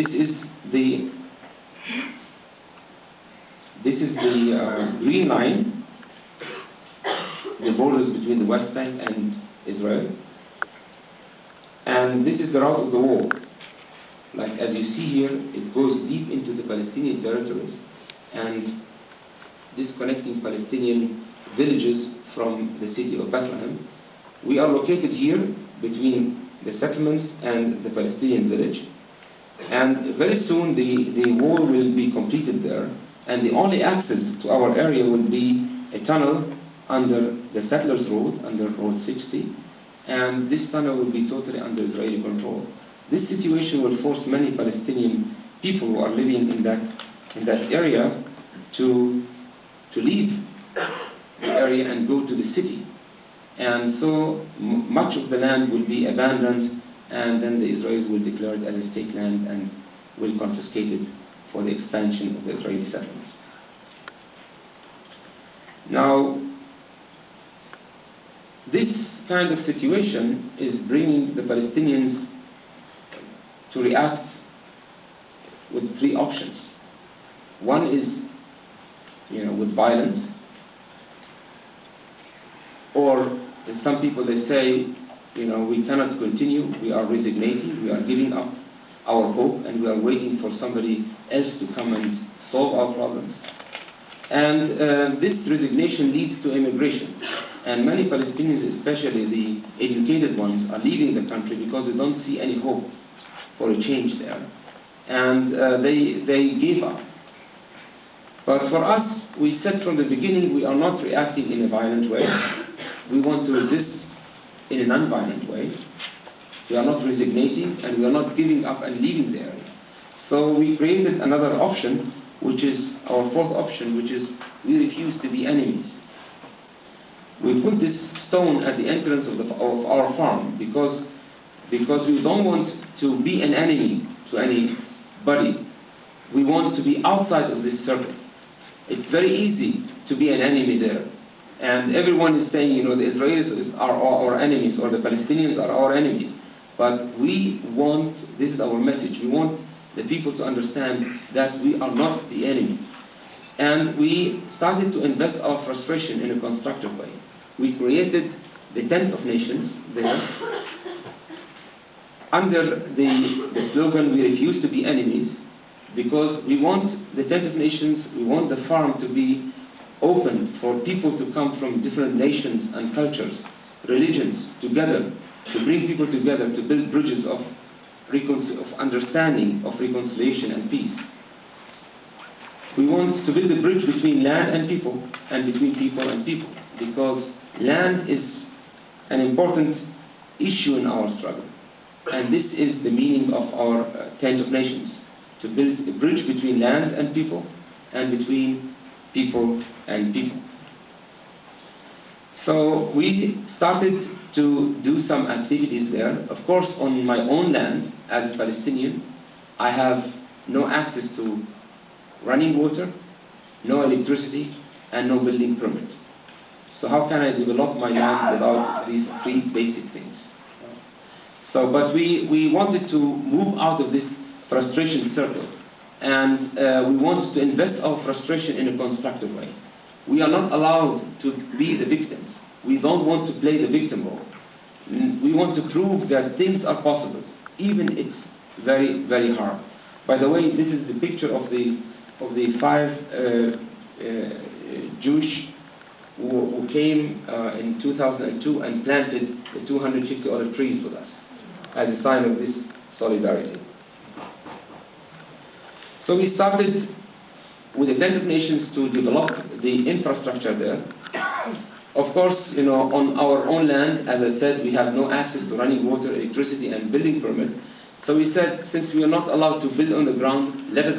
This is the green line, the borders between the West Bank and Israel, and this is the route of the wall. Like as you see here, it goes deep into the Palestinian territories and disconnecting Palestinian villages from the city of Bethlehem. We are located here between the settlements and the Palestinian village, and very soon the wall will be completed there, and the only access to our area will be a tunnel under the Settlers Road, under Road 60, and this tunnel will be totally under Israeli control. This situation will force many Palestinian people who are living in that area to leave the area and go to the city. And so much of the land will be abandoned, and then the Israelis will declare it as a state land and will confiscate it for the expansion of the Israeli settlements. Now, this kind of situation is bringing the Palestinians to react with three options. One is, with violence, or some people they say, we cannot continue, we are resignating, we are giving up our hope, and we are waiting for somebody else to come and solve our problems. And this resignation leads to immigration. And many Palestinians, especially the educated ones, are leaving the country because they don't see any hope for a change there. And they gave up. But for us, we said from the beginning, we are not reacting in a violent way. We want to resist in a non-violent way. We are not resignating, and we are not giving up and leaving the area. So we created another option, which is our fourth option, which is we refuse to be enemies. We put this stone at the entrance of our farm because we don't want to be an enemy to anybody. We want to be outside of this circle. It's very easy to be an enemy there. And everyone is saying, the Israelis are our enemies, or the Palestinians are our enemies. But we want, this is our message, we want the people to understand that we are not the enemy. And we started to invest our frustration in a constructive way. We created the Tent of Nations there, under the slogan, we refuse to be enemies, because we want the Tent of Nations, we want the farm to be open for people to come from different nations and cultures, religions, together, to bring people together, to build bridges of understanding, of reconciliation and peace. We want to build a bridge between land and people, and between people and people, because land is an important issue in our struggle. And this is the meaning of our Tent of Nations, to build a bridge between land and people, and between people and people. So we started to do some activities there. Of course, on my own land, as a Palestinian, I have no access to running water, no electricity, and no building permit. So how can I develop my land without these three basic things? So, but we wanted to move out of this frustration circle, and we wanted to invest our frustration in a constructive way. We are not allowed to be the victims. We don't want to play the victim role. We want to prove that things are possible, even it's very, very hard. By the way, this is the picture of the 5 Jewish who came in 2002 and planted the 250 olive trees with us as a sign of this solidarity. So we started with the Tent of Nations to develop the infrastructure there. Of course, on our own land, as I said, we have no access to running water, electricity, and building permit. So we said, since we are not allowed to build on the ground, let us